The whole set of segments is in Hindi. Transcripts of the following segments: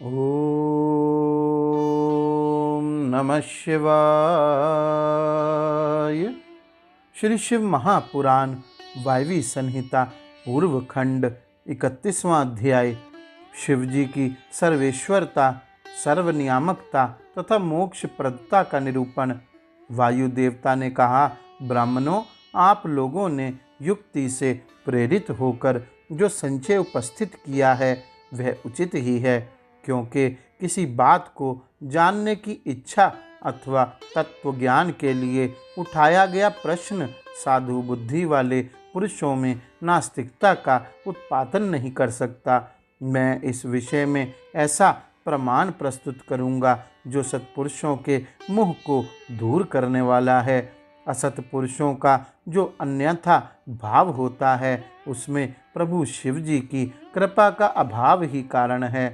ओम नमः शिवाय। श्री शिव महापुराण वायवी संहिता पूर्व खंड 31वां अध्याय। शिवजी की सर्वेश्वरता, सर्वनियामकता तथा मोक्ष प्रदता का निरूपण। वायु देवता ने कहा, ब्राह्मणों, आप लोगों ने युक्ति से प्रेरित होकर जो संचय उपस्थित किया है वह उचित ही है, क्योंकि किसी बात को जानने की इच्छा अथवा तत्वज्ञान के लिए उठाया गया प्रश्न साधु बुद्धि वाले पुरुषों में नास्तिकता का उत्पादन नहीं कर सकता। मैं इस विषय में ऐसा प्रमाण प्रस्तुत करूंगा जो सत्पुरुषों के मुह को दूर करने वाला है। असत पुरुषों का जो अन्यथा भाव होता है उसमें प्रभु शिव जी की कृपा का अभाव ही कारण है।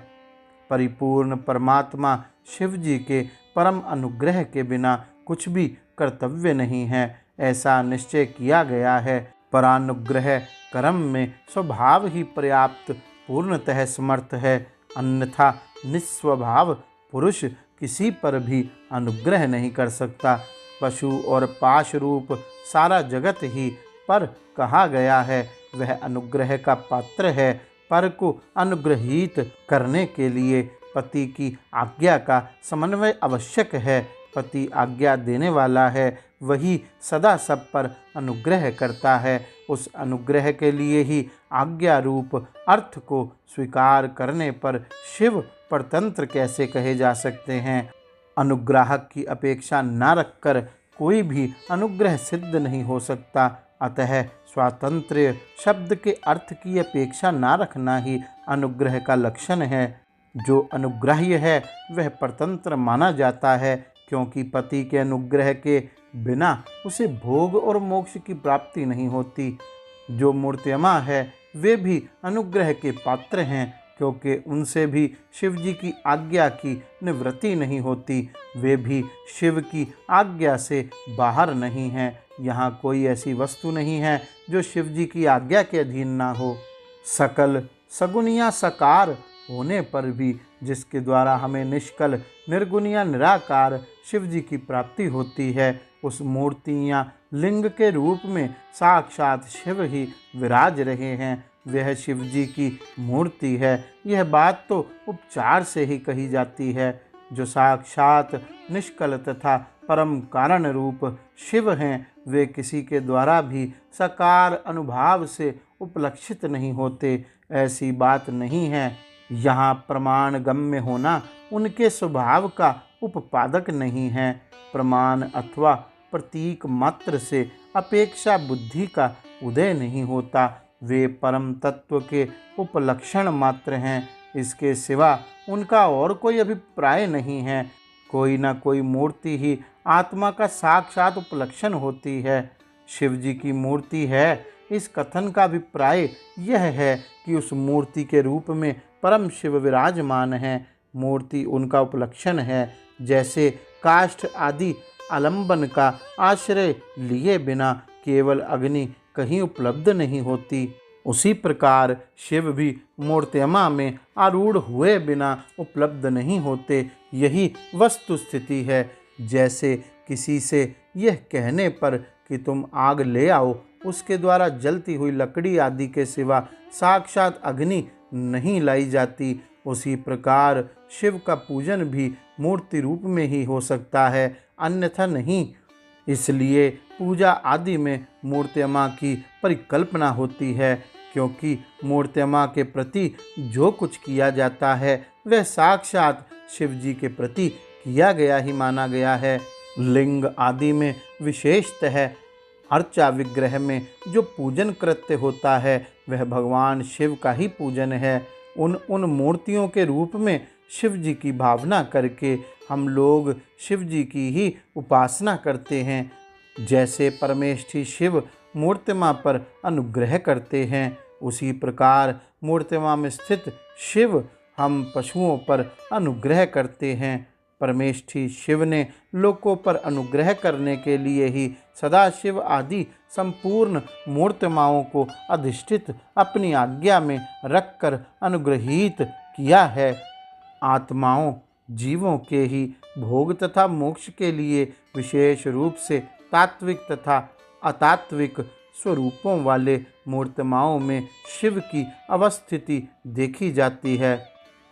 परिपूर्ण परमात्मा शिव जी के परम अनुग्रह के बिना कुछ भी कर्तव्य नहीं है, ऐसा निश्चय किया गया है। परानुग्रह कर्म में स्वभाव ही पर्याप्त पूर्णतः समर्थ है, अन्यथा निस्वभाव पुरुष किसी पर भी अनुग्रह नहीं कर सकता। पशु और पाश रूप सारा जगत ही पर कहा गया है, वह अनुग्रह का पात्र है। पर को अनुग्रहित करने के लिए पति की आज्ञा का समन्वय आवश्यक है। पति आज्ञा देने वाला है, वही सदा सब पर अनुग्रह करता है। उस अनुग्रह के लिए ही आज्ञा रूप अर्थ को स्वीकार करने पर शिव परतंत्र कैसे कहे जा सकते हैं। अनुग्राहक की अपेक्षा न रखकर कोई भी अनुग्रह सिद्ध नहीं हो सकता। अतः स्वातंत्र्य शब्द के अर्थ की अपेक्षा न रखना ही अनुग्रह का लक्षण है। जो अनुग्राह्य है वह परतंत्र माना जाता है, क्योंकि पति के अनुग्रह के बिना उसे भोग और मोक्ष की प्राप्ति नहीं होती। जो मूर्तिमा है वे भी अनुग्रह के पात्र हैं, क्योंकि उनसे भी शिव जी की आज्ञा की निवृत्ति नहीं होती। वे भी शिव की आज्ञा से बाहर नहीं हैं। यहाँ कोई ऐसी वस्तु नहीं है जो शिव जी की आज्ञा के अधीन ना हो। सकल सगुण या साकार होने पर भी जिसके द्वारा हमें निष्कल निर्गुण या निराकार शिव जी की प्राप्ति होती है, उस मूर्ति या लिंग के रूप में साक्षात शिव ही विराज रहे हैं, वह शिव जी की मूर्ति है। यह बात तो उपचार से ही कही जाती है। जो साक्षात निष्कल तथा परम कारण रूप शिव हैं, वे किसी के द्वारा भी साकार अनुभाव से उपलक्षित नहीं होते, ऐसी बात नहीं है। यहाँ प्रमाण गम्य होना उनके स्वभाव का उपपादक नहीं है। प्रमाण अथवा प्रतीक मात्र से अपेक्षा बुद्धि का उदय नहीं होता, वे परम तत्व के उपलक्षण मात्र हैं। इसके सिवा उनका और कोई अभिप्राय नहीं है। कोई न कोई मूर्ति ही आत्मा का साक्षात उपलक्षण होती है। शिव जी की मूर्ति है, इस कथन का अभिप्राय यह है कि उस मूर्ति के रूप में परम शिव विराजमान है। मूर्ति उनका उपलक्षण है। जैसे काष्ठ आदि आलंबन का आश्रय लिए बिना केवल अग्नि कहीं उपलब्ध नहीं होती, उसी प्रकार शिव भी मूर्तिमा में आरूढ़ हुए बिना उपलब्ध नहीं होते। यही वस्तु स्थिति है। जैसे किसी से यह कहने पर कि तुम आग ले आओ, उसके द्वारा जलती हुई लकड़ी आदि के सिवा साक्षात अग्नि नहीं लाई जाती, उसी प्रकार शिव का पूजन भी मूर्ति रूप में ही हो सकता है, अन्यथा नहीं। इसलिए पूजा आदि में मूर्तिमा की परिकल्पना होती है, क्योंकि मूर्तिमा के प्रति जो कुछ किया जाता है वह साक्षात शिव जी के प्रति किया गया ही माना गया है। लिंग आदि में विशेषतः अर्चा विग्रह में जो पूजन कृत्य होता है वह भगवान शिव का ही पूजन है। उन मूर्तियों के रूप में शिव जी की भावना करके हम लोग शिव जी की ही उपासना करते हैं। जैसे परमेष्ठी शिव मूर्तिमा पर अनुग्रह करते हैं, उसी प्रकार मूर्तिमा में स्थित शिव हम पशुओं पर अनुग्रह करते हैं। परमेष्ठी शिव ने लोकों पर अनुग्रह करने के लिए ही सदाशिव आदि संपूर्ण मूर्तिमाओं को अधिष्ठित अपनी आज्ञा में रखकर अनुग्रहित किया है। आत्माओं जीवों के ही भोग तथा मोक्ष के लिए विशेष रूप से तात्विक तथा अतात्विक स्वरूपों वाले मूर्तिमाओं में शिव की अवस्थिति देखी जाती है।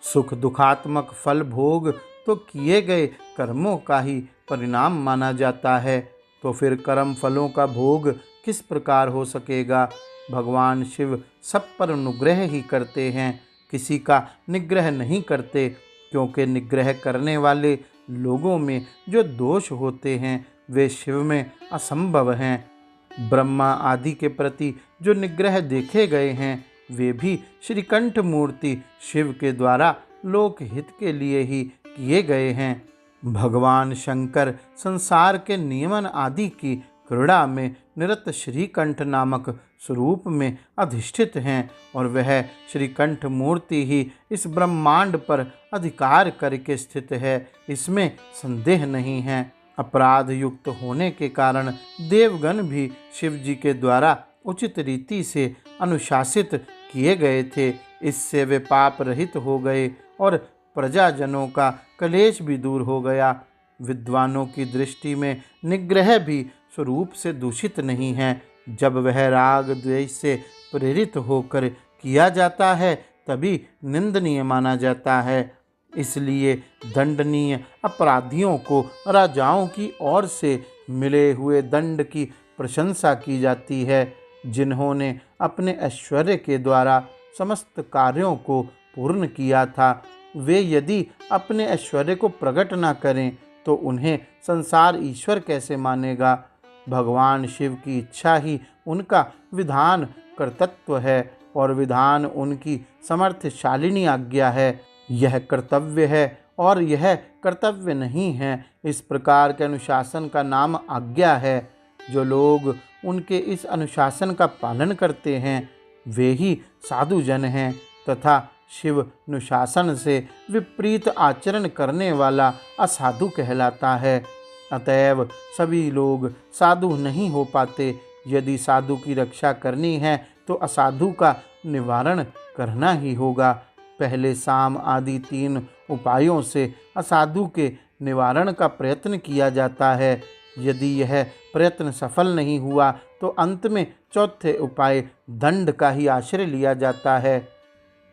सुख दुखात्मक फल भोग तो किए गए कर्मों का ही परिणाम माना जाता है, तो फिर कर्म फलों का भोग किस प्रकार हो सकेगा। भगवान शिव सब पर अनुग्रह ही करते हैं, किसी का निग्रह नहीं करते, क्योंकि निग्रह करने वाले लोगों में जो दोष होते हैं वे शिव में असंभव हैं। ब्रह्मा आदि के प्रति जो निग्रह देखे गए हैं वे भी श्रीकंठ मूर्ति शिव के द्वारा लोकहित के लिए ही किए गए हैं। भगवान शंकर संसार के नियमन आदि की क्रीड़ा में निरत श्रीकंठ नामक स्वरूप में अधिष्ठित हैं और वह श्रीकंठ मूर्ति ही इस ब्रह्मांड पर अधिकार करके स्थित है, इसमें संदेह नहीं है। अपराध युक्त होने के कारण देवगण भी शिव जी के द्वारा उचित रीति से अनुशासित किए गए थे। इससे वे पाप रहित हो गए और प्रजाजनों का कलेश भी दूर हो गया। विद्वानों की दृष्टि में निग्रह भी स्वरूप से दूषित नहीं है। जब वह राग द्वेष से प्रेरित होकर किया जाता है तभी निंदनीय माना जाता है। इसलिए दंडनीय अपराधियों को राजाओं की ओर से मिले हुए दंड की प्रशंसा की जाती है। जिन्होंने अपने ऐश्वर्य के द्वारा समस्त कार्यों को पूर्ण किया था, वे यदि अपने ऐश्वर्य को प्रकट न करें तो उन्हें संसार ईश्वर कैसे मानेगा। भगवान शिव की इच्छा ही उनका विधान कर्तृत्व है और विधान उनकी समर्थशालिनी आज्ञा है। यह कर्तव्य है और यह कर्तव्य नहीं है। इस प्रकार के अनुशासन का नाम आज्ञा है। जो लोग उनके इस अनुशासन का पालन करते हैं वे ही साधुजन हैं तथा शिव अनुशासन से विपरीत आचरण करने वाला असाधु कहलाता है। अतएव सभी लोग साधु नहीं हो पाते। यदि साधु की रक्षा करनी है तो असाधु का निवारण करना ही होगा। पहले साम आदि 3 उपायों से असाधु के निवारण का प्रयत्न किया जाता है। यदि यह प्रयत्न सफल नहीं हुआ तो अंत में चौथे उपाय दंड का ही आश्रय लिया जाता है।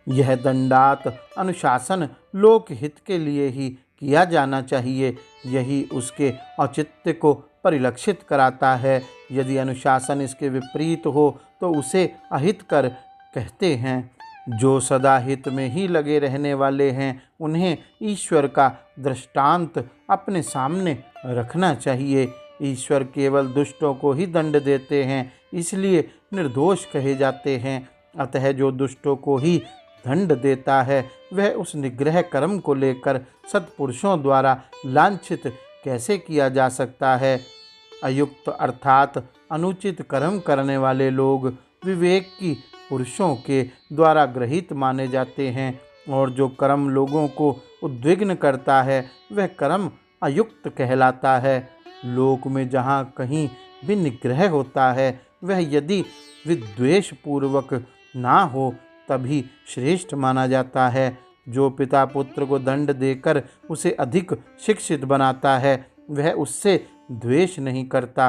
यह दंडात अनुशासन लोकहित के लिए ही किया जाना चाहिए। यही उसके औचित्य को परिलक्षित कराता है। यदि अनुशासन इसके विपरीत हो तो उसे अहितकर कहते हैं। जो सदा हित में ही लगे रहने वाले हैं उन्हें ईश्वर का दृष्टांत अपने सामने रखना चाहिए। ईश्वर केवल दुष्टों को ही दंड देते हैं, इसलिए निर्दोष कहे जाते हैं। अतः जो दुष्टों को ही दंड देता है वह उस निग्रह कर्म को लेकर सत्पुरुषों द्वारा लांछित कैसे किया जा सकता है। अयुक्त अर्थात अनुचित कर्म करने वाले लोग विवेक की पुरुषों के द्वारा गृहीत माने जाते हैं और जो कर्म लोगों को उद्विग्न करता है वह कर्म अयुक्त कहलाता है। लोक में जहाँ कहीं भी निग्रह होता है वह यदि विद्वेष पूर्वक ना हो तभी श्रेष्ठ माना जाता है। जो पिता पुत्र को दंड देकर उसे अधिक शिक्षित बनाता है वह उससे द्वेष नहीं करता।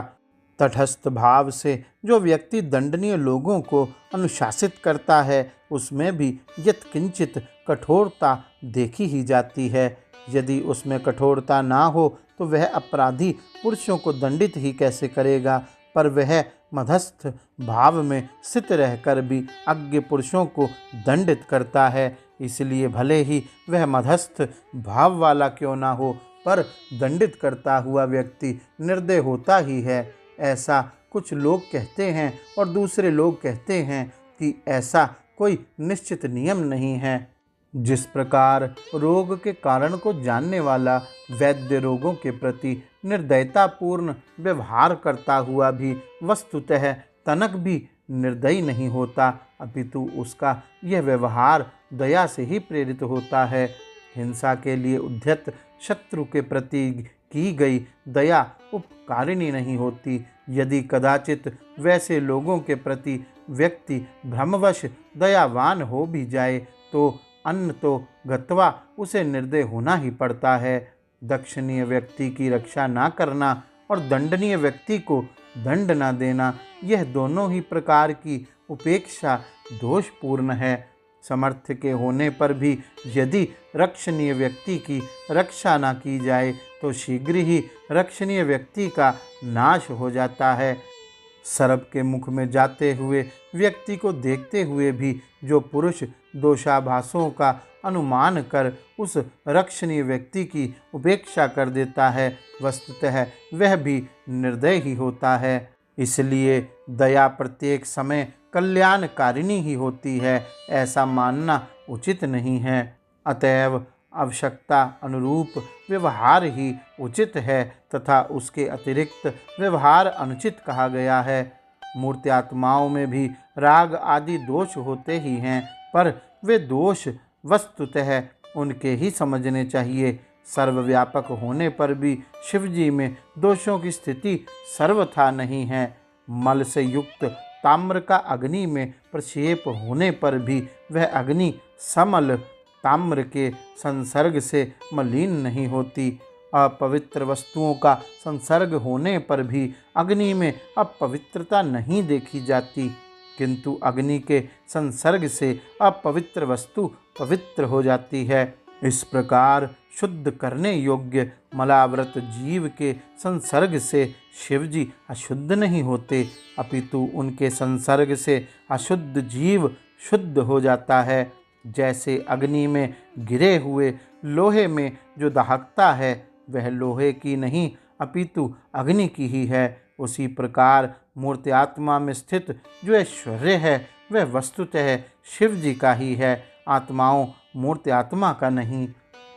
तटस्थ भाव से जो व्यक्ति दंडनीय लोगों को अनुशासित करता है उसमें भी यत्किंचित कठोरता देखी ही जाती है। यदि उसमें कठोरता ना हो तो वह अपराधी पुरुषों को दंडित ही कैसे करेगा, पर वह मध्यस्थ भाव में स्थित रहकर भी अज्ञ पुरुषों को दंडित करता है। इसलिए भले ही वह मध्यस्थ भाव वाला क्यों ना हो पर दंडित करता हुआ व्यक्ति निर्दय होता ही है। ऐसा कुछ लोग कहते हैं और दूसरे लोग कहते हैं कि ऐसा कोई निश्चित नियम नहीं है। जिस प्रकार रोग के कारण को जानने वाला वैद्य रोगों के प्रति निर्दयतापूर्ण व्यवहार करता हुआ भी वस्तुतः तनक भी निर्दयी नहीं होता, अपितु उसका यह व्यवहार दया से ही प्रेरित होता है। हिंसा के लिए उद्यत शत्रु के प्रति की गई दया उपकारिणी नहीं होती। यदि कदाचित वैसे लोगों के प्रति व्यक्ति भ्रमवश दयावान हो भी जाए तो अन्न तो गत्वा उसे निर्दय होना ही पड़ता है। दक्षिणीय व्यक्ति की रक्षा ना करना और दंडनीय व्यक्ति को दंड ना देना, यह दोनों ही प्रकार की उपेक्षा दोषपूर्ण है। समर्थ के होने पर भी यदि रक्षणीय व्यक्ति की रक्षा ना की जाए तो शीघ्र ही रक्षणीय व्यक्ति का नाश हो जाता है। सर्प के मुख में जाते हुए व्यक्ति को देखते हुए भी जो पुरुष दोषाभासों का अनुमान कर उस रक्षणीय व्यक्ति की उपेक्षा कर देता है, वस्तुतः वह भी निर्दय ही होता है। इसलिए दया प्रत्येक समय कल्याणकारिणी ही होती है, ऐसा मानना उचित नहीं है। अतएव आवश्यकता अनुरूप व्यवहार ही उचित है तथा उसके अतिरिक्त व्यवहार अनुचित कहा गया है। मूर्त्यात्माओं में भी राग आदि दोष होते ही हैं, पर वे दोष वस्तुतः उनके ही समझने चाहिए। सर्वव्यापक होने पर भी शिवजी में दोषों की स्थिति सर्वथा नहीं है। मल से युक्त ताम्र का अग्नि में प्रक्षेप होने पर भी वह अग्नि समल ताम्र के संसर्ग से मलिन नहीं होती। अपवित्र वस्तुओं का संसर्ग होने पर भी अग्नि में अपवित्रता नहीं देखी जाती, किंतु अग्नि के संसर्ग से अपवित्र वस्तु पवित्र हो जाती है। इस प्रकार शुद्ध करने योग्य मलाव्रत जीव के संसर्ग से शिवजी अशुद्ध नहीं होते, अपितु उनके संसर्ग से अशुद्ध जीव शुद्ध हो जाता है। जैसे अग्नि में गिरे हुए लोहे में जो दहकता है वह लोहे की नहीं अपितु अग्नि की ही है, उसी प्रकार मूर्त्यात्मा में स्थित जो ऐश्वर्य है वह वस्तुतः शिव जी का ही है, आत्माओं मूर्त्यात्मा का नहीं।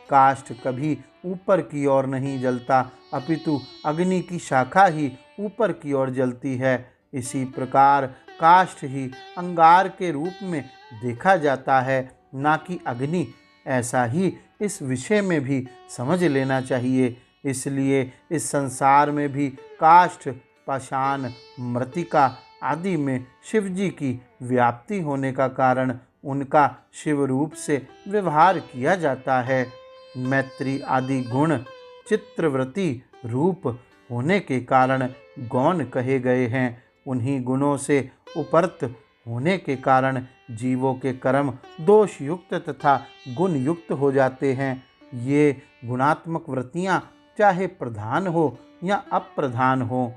काष्ठ कभी ऊपर की ओर नहीं जलता, अपितु अग्नि की शाखा ही ऊपर की ओर जलती है। इसी प्रकार काष्ठ ही अंगार के रूप में देखा जाता है, ना कि अग्नि। ऐसा ही इस विषय में भी समझ लेना चाहिए। इसलिए इस संसार में भी काष्ठ, पाषाण, मृत्तिका आदि में शिवजी की व्याप्ति होने का कारण उनका शिव रूप से व्यवहार किया जाता है। मैत्री आदि गुण चित्रवृत्ति रूप होने के कारण गौण कहे गए हैं। उन्हीं गुणों से उपरत होने के कारण जीवों के कर्म दोष युक्त तथा गुण युक्त हो जाते हैं। ये गुणात्मक वृत्तियाँ चाहे प्रधान हो या अप्रधान हो,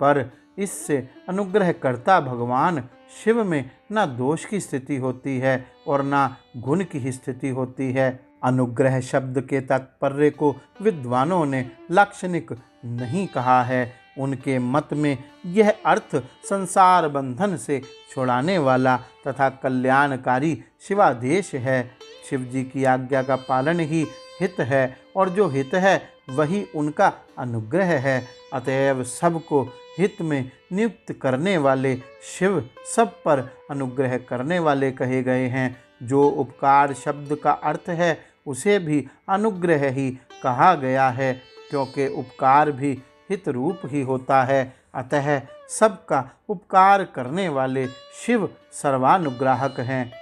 पर इससे अनुग्रहकर्ता भगवान शिव में न दोष की स्थिति होती है और न गुण की ही स्थिति होती है। अनुग्रह शब्द के तात्पर्य को विद्वानों ने लाक्षणिक नहीं कहा है। उनके मत में यह अर्थ संसार बंधन से छुड़ाने वाला तथा कल्याणकारी शिवादेश है। शिव जी की आज्ञा का पालन ही हित है और जो हित है वही उनका अनुग्रह है। अतएव सबको हित में नियुक्त करने वाले शिव सब पर अनुग्रह करने वाले कहे गए हैं। जो उपकार शब्द का अर्थ है उसे भी अनुग्रह ही कहा गया है, क्योंकि उपकार भी हित रूप ही होता है। अतः सबका उपकार करने वाले शिव सर्वानुग्राहक हैं।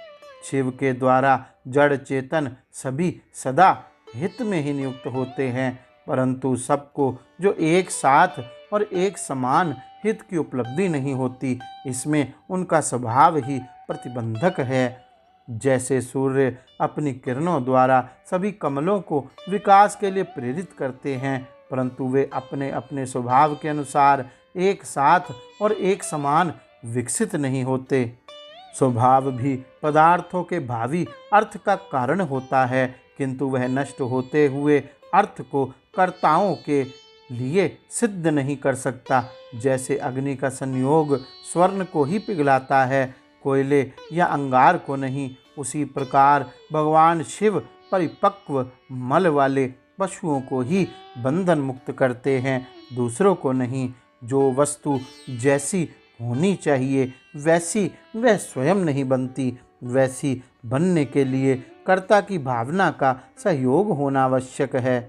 शिव के द्वारा जड़ चेतन सभी सदा हित में ही नियुक्त होते हैं, परंतु सबको जो एक साथ और एक समान हित की उपलब्धि नहीं होती, इसमें उनका स्वभाव ही प्रतिबंधक है। जैसे सूर्य अपनी किरणों द्वारा सभी कमलों को विकास के लिए प्रेरित करते हैं, परंतु वे अपने अपने स्वभाव के अनुसार एक साथ और एक समान विकसित नहीं होते। स्वभाव भी पदार्थों के भावी अर्थ का कारण होता है, किंतु वह नष्ट होते हुए अर्थ को कर्ताओं के लिए सिद्ध नहीं कर सकता। जैसे अग्नि का संयोग स्वर्ण को ही पिघलाता है, कोयले या अंगार को नहीं, उसी प्रकार भगवान शिव परिपक्व मल वाले पशुओं को ही बंधन मुक्त करते हैं, दूसरों को नहीं। जो वस्तु जैसी होनी चाहिए वैसी वह स्वयं नहीं बनती, वैसी बनने के लिए कर्ता की भावना का सहयोग होना आवश्यक है।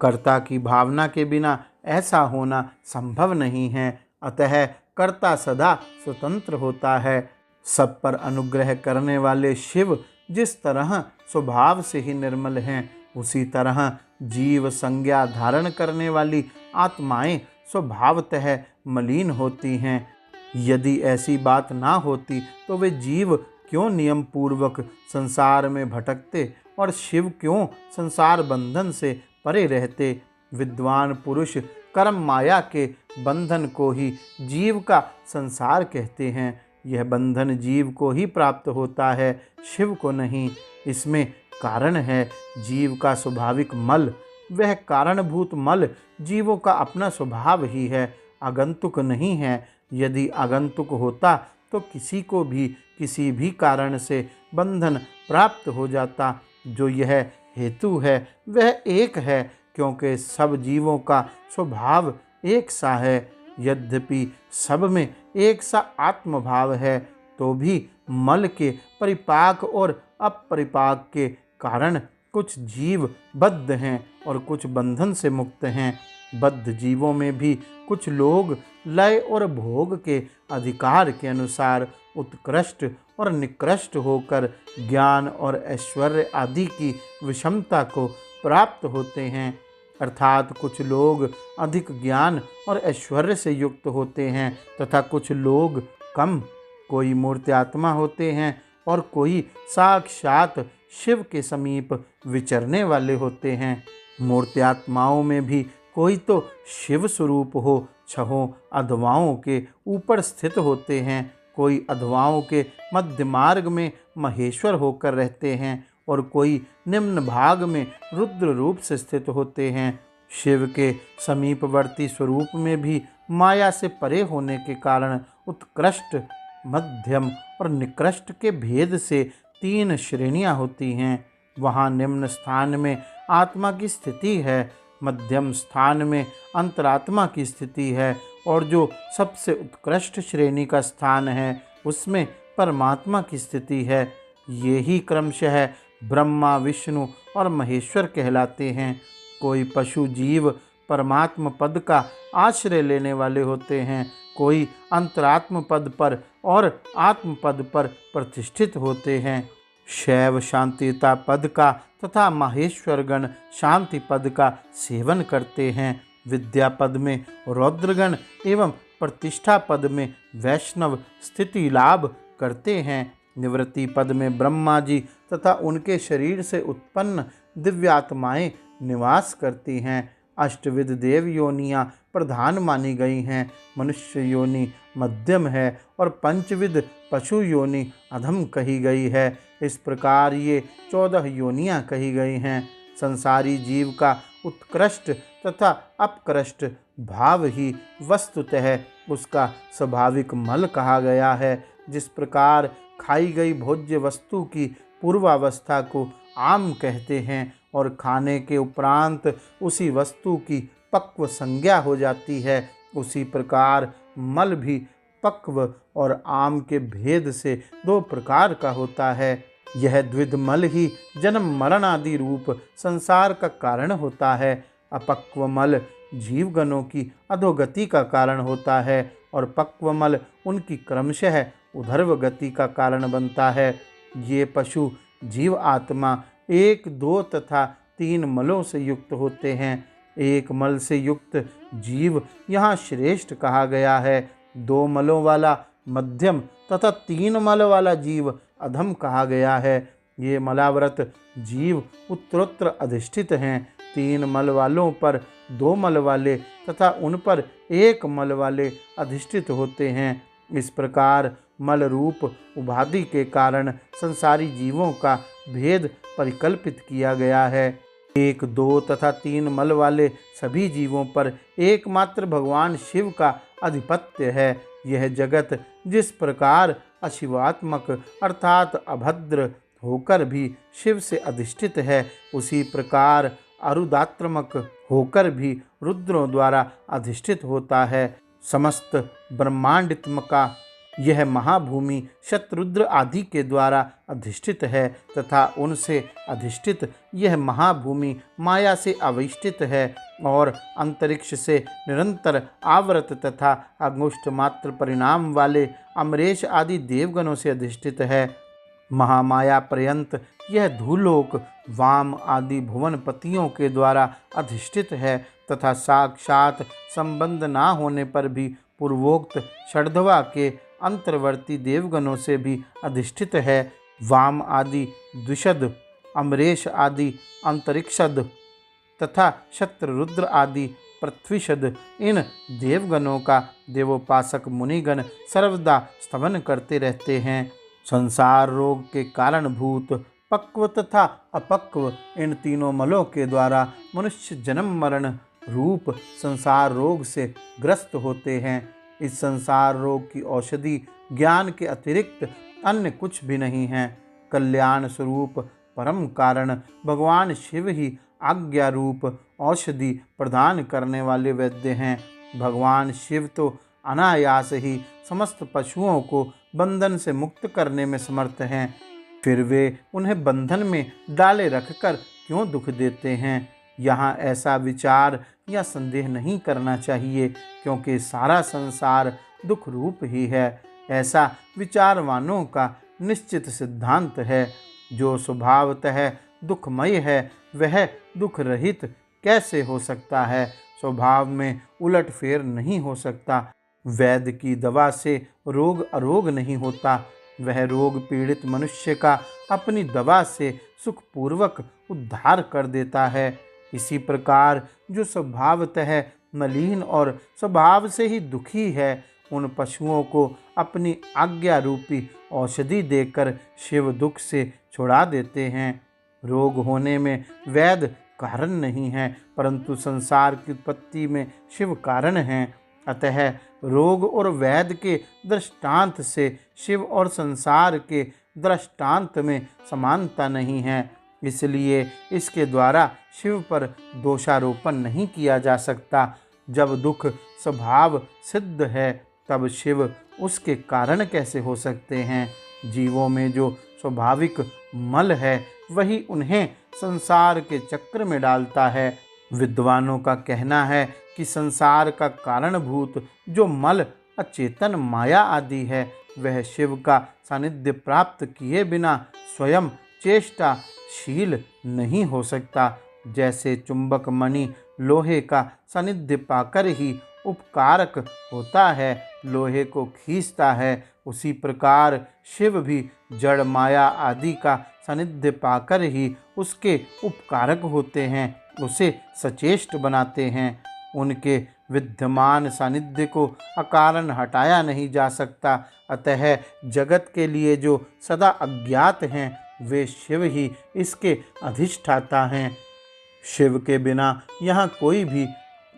कर्ता की भावना के बिना ऐसा होना संभव नहीं है। अतः कर्ता सदा स्वतंत्र होता है। सब पर अनुग्रह करने वाले शिव जिस तरह स्वभाव से ही निर्मल हैं, उसी तरह जीव संज्ञा धारण करने वाली आत्माएं स्वभावतः मलिन होती हैं। यदि ऐसी बात ना होती तो वे जीव क्यों नियम पूर्वक संसार में भटकते और शिव क्यों संसार बंधन से परे रहते। विद्वान पुरुष कर्म माया के बंधन को ही जीव का संसार कहते हैं। यह बंधन जीव को ही प्राप्त होता है, शिव को नहीं। इसमें कारण है जीव का स्वाभाविक मल। वह कारणभूत मल जीवों का अपना स्वभाव ही है, आगंतुक नहीं है। यदि आगंतुक होता तो किसी को भी किसी भी कारण से बंधन प्राप्त हो जाता। जो यह हेतु है वह एक है, क्योंकि सब जीवों का स्वभाव एक सा है। यद्यपि सब में एक सा आत्मभाव है, तो भी मल के परिपाक और अपरिपाक के कारण कुछ जीव बद्ध हैं और कुछ बंधन से मुक्त हैं। बद्ध जीवों में भी कुछ लोग लय और भोग के अधिकार के अनुसार उत्कृष्ट और निकृष्ट होकर ज्ञान और ऐश्वर्य आदि की विषमता को प्राप्त होते हैं। अर्थात कुछ लोग अधिक ज्ञान और ऐश्वर्य से युक्त होते हैं तथा कुछ लोग कम। कोई मूर्त्यात्मा होते हैं और कोई साक्षात शिव के समीप विचरने वाले होते हैं। मूर्त्यात्माओं में भी कोई तो शिव स्वरूप हो छहों अधवाओं के ऊपर स्थित होते हैं, कोई अधवाओं के मध्य मार्ग में महेश्वर होकर रहते हैं और कोई निम्न भाग में रुद्र रूप से स्थित होते हैं। शिव के समीपवर्ती स्वरूप में भी माया से परे होने के कारण उत्कृष्ट, मध्यम और निकृष्ट के भेद से 3 श्रेणियां होती हैं। वहाँ निम्न स्थान में आत्मा की स्थिति है, मध्यम स्थान में अंतरात्मा की स्थिति है और जो सबसे उत्कृष्ट श्रेणी का स्थान है उसमें परमात्मा की स्थिति है। ये ही क्रमशः ब्रह्मा, विष्णु और महेश्वर कहलाते हैं। कोई पशु जीव परमात्म पद का आश्रय लेने वाले होते हैं, कोई अंतरात्म पद पर और आत्म पद पर प्रतिष्ठित होते हैं। शैव शांतिता पद का तथा माहेश्वरगण शांति पद का सेवन करते हैं। विद्या पद में रौद्रगण एवं प्रतिष्ठा पद में वैष्णव स्थिति लाभ करते हैं। निवृत्ति पद में ब्रह्मा जी तथा उनके शरीर से उत्पन्न दिव्यात्माएं निवास करती हैं। अष्टविध देव योनियाँ प्रधान मानी गई हैं। मनुष्य योनि मध्यम है और पंचविध पशु योनि अधम कही गई है। इस प्रकार ये 14 योनियाँ कही गई हैं। संसारी जीव का उत्कृष्ट तथा अपकृष्ट भाव ही वस्तुतः उसका स्वाभाविक मल कहा गया है। जिस प्रकार खाई गई भोज्य वस्तु की पूर्वावस्था को आम कहते हैं और खाने के उपरांत उसी वस्तु की पक्व संज्ञा हो जाती है, उसी प्रकार मल भी पक्व और आम के भेद से 2 प्रकार का होता है। यह द्विध मल ही जन्म मरण आदि रूप संसार का कारण होता है। अपक्व मल जीवगणों की अधोगति का कारण होता है और पक्व मल उनकी क्रमशः उधर्व गति का कारण बनता है। ये पशु जीव आत्मा 1, 2 तथा 3 मलों से युक्त होते हैं। 1 मल से युक्त जीव यहाँ श्रेष्ठ कहा गया है। 2 मलों वाला मध्यम तथा 3 मल वाला जीव अधम कहा गया है। ये मलाव्रत जीव उत्तरोत्तर अधिष्ठित हैं। 3 मल वालों पर 2 मल वाले तथा उन पर 1 मल वाले अधिष्ठित होते हैं। इस प्रकार मल रूप उपाधि के कारण संसारी जीवों का भेद परिकल्पित किया गया है। 1, 2 तथा 3 मल वाले सभी जीवों पर एकमात्र भगवान शिव का आधिपत्य है। यह जगत जिस प्रकार अशिवात्मक अर्थात अभद्र होकर भी शिव से अधिष्ठित है, उसी प्रकार अरुदात्मक होकर भी रुद्रों द्वारा अधिष्ठित होता है। समस्त ब्रह्मांडित्मका यह महाभूमि शतरुद्र आदि के द्वारा अधिष्ठित है तथा उनसे अधिष्ठित यह महाभूमि माया से आविष्टित है और अंतरिक्ष से निरंतर आवृत तथा अंगुष्ठ मात्र परिणाम वाले अमरेश आदि देवगणों से अधिष्ठित है। महामाया पर्यंत यह धूलोक वाम आदि भुवनपतियों के द्वारा अधिष्ठित है तथा साक्षात संबंध ना होने पर भी पूर्वोक्त षड्धवा के अंतर्वर्ती देवगणों से भी अधिष्ठित है। वाम आदि द्विषद, अमरेश आदि अंतरिक्षद तथा शत्रुरुद्र आदि पृथ्वीषद, इन देवगणों का देवोपासक मुनिगण सर्वदा स्तवन करते रहते हैं। संसार रोग के कारणभूत पक्व तथा अपक्व इन तीनों मलों के द्वारा मनुष्य जन्म मरण रूप संसार रोग से ग्रस्त होते हैं। इस संसार रोग की औषधि ज्ञान के अतिरिक्त अन्य कुछ भी नहीं है। कल्याण स्वरूप परम कारण भगवान शिव ही आज्ञा रूप औषधि प्रदान करने वाले वैद्य हैं। भगवान शिव तो अनायास ही समस्त पशुओं को बंधन से मुक्त करने में समर्थ हैं, फिर वे उन्हें बंधन में डाले रखकर क्यों दुख देते हैं। यहाँ ऐसा विचार या संदेह नहीं करना चाहिए, क्योंकि सारा संसार दुख रूप ही है। ऐसा विचारवानों का निश्चित सिद्धांत है। जो स्वभावतः दुखमय है वह दुख रहित कैसे हो सकता है। स्वभाव में उलट फेर नहीं हो सकता। वैद्य की दवा से रोग अरोग नहीं होता। वह रोग पीड़ित मनुष्य का अपनी दवा से सुखपूर्वक उद्धार कर देता है। इसी प्रकार जो स्वभावतः मलिन और स्वभाव से ही दुखी है, उन पशुओं को अपनी आज्ञा रूपी औषधि देकर शिव दुख से छुड़ा देते हैं। रोग होने में वैद्य कारण नहीं है, परंतु संसार की उत्पत्ति में शिव कारण हैं। अतः रोग और वैद्य के दृष्टांत से शिव और संसार के दृष्टांत में समानता नहीं है, इसलिए इसके द्वारा शिव पर दोषारोपण नहीं किया जा सकता। जब दुख स्वभाव सिद्ध है तब शिव उसके कारण कैसे हो सकते हैं। जीवों में जो स्वाभाविक मल है वही उन्हें संसार के चक्र में डालता है। विद्वानों का कहना है कि संसार का कारणभूत जो मल अचेतन माया आदि है, वह शिव का सानिध्य प्राप्त किए बिना स्वयं चेष्टाशील नहीं हो सकता। जैसे चुंबक मणि लोहे का सानिध्य पाकर ही उपकारक होता है, लोहे को खींचता है, उसी प्रकार शिव भी जड़ माया आदि का सानिध्य पाकर ही उसके उपकारक होते हैं, उसे सचेष्ट बनाते हैं। उनके विद्यमान सानिध्य को अकारण हटाया नहीं जा सकता। अतः जगत के लिए जो सदा अज्ञात हैं, वे शिव ही इसके अधिष्ठाता हैं। शिव के बिना यहाँ कोई भी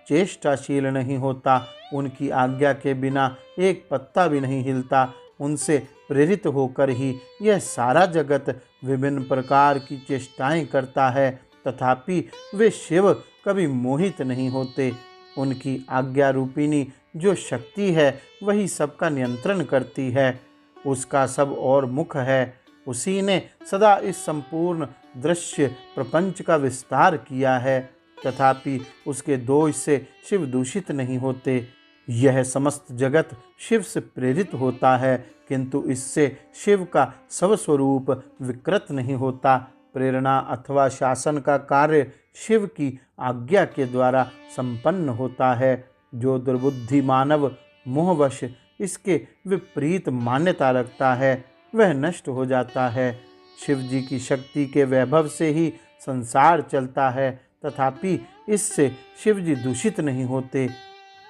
चेष्टाशील नहीं होता। उनकी आज्ञा के बिना एक पत्ता भी नहीं हिलता। उनसे प्रेरित होकर ही यह सारा जगत विभिन्न प्रकार की चेष्टाएं करता है, तथापि वे शिव कभी मोहित नहीं होते। उनकी आज्ञा रूपिणी जो शक्ति है वही सबका नियंत्रण करती है। उसका सब और मुख है। उसी ने सदा इस संपूर्ण दृश्य प्रपंच का विस्तार किया है, तथापि उसके दोष से शिव दूषित नहीं होते। यह समस्त जगत शिव से प्रेरित होता है, किंतु इससे शिव का स्वस्वरूप विकृत नहीं होता। प्रेरणा अथवा शासन का कार्य शिव की आज्ञा के द्वारा संपन्न होता है। जो दुर्बुद्धि मानव मोहवश इसके विपरीत मान्यता रखता है, वह नष्ट हो जाता है। शिव जी की शक्ति के वैभव से ही संसार चलता है, तथापि इससे शिव जी दूषित नहीं होते।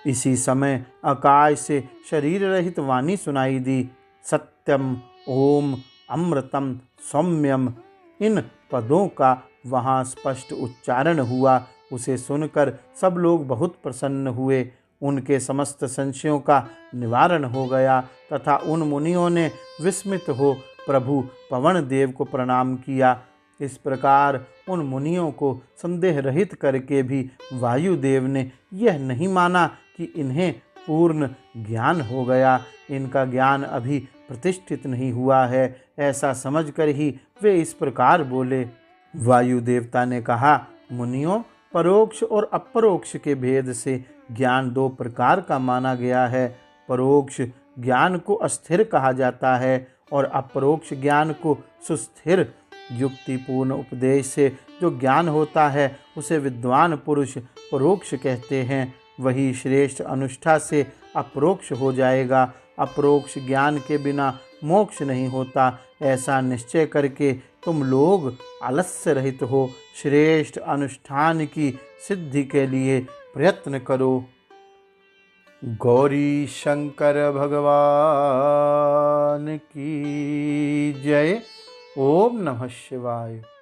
इसी समय आकाश से शरीर रहित वाणी सुनाई दी। सत्यम, ओम, अमृतम, सौम्यम, इन पदों का वहाँ स्पष्ट उच्चारण हुआ। उसे सुनकर सब लोग बहुत प्रसन्न हुए। उनके समस्त संशयों का निवारण हो गया तथा उन मुनियों ने विस्मित हो प्रभु पवन देव को प्रणाम किया। इस प्रकार उन मुनियों को संदेह रहित करके भी वायुदेव ने यह नहीं माना कि इन्हें पूर्ण ज्ञान हो गया, इनका ज्ञान अभी प्रतिष्ठित नहीं हुआ है। ऐसा समझकर ही वे इस प्रकार बोले। वायु देवता ने कहा, मुनियों, परोक्ष और अपरोक्ष के भेद से ज्ञान दो प्रकार का माना गया है। परोक्ष ज्ञान को अस्थिर कहा जाता है और अपरोक्ष ज्ञान को सुस्थिर युक्तिपूर्ण उपदेश से जो ज्ञान होता है उसे विद्वान पुरुष परोक्ष कहते हैं। वही श्रेष्ठ अनुष्ठा से अपरोक्ष हो जाएगा। अपरोक्ष ज्ञान के बिना मोक्ष नहीं होता, ऐसा निश्चय करके तुम लोग आलस्य रहित हो श्रेष्ठ अनुष्ठान की सिद्धि के लिए प्रयत्न करो। गौरी शंकर भगवान की जय। ओम नमः शिवाय।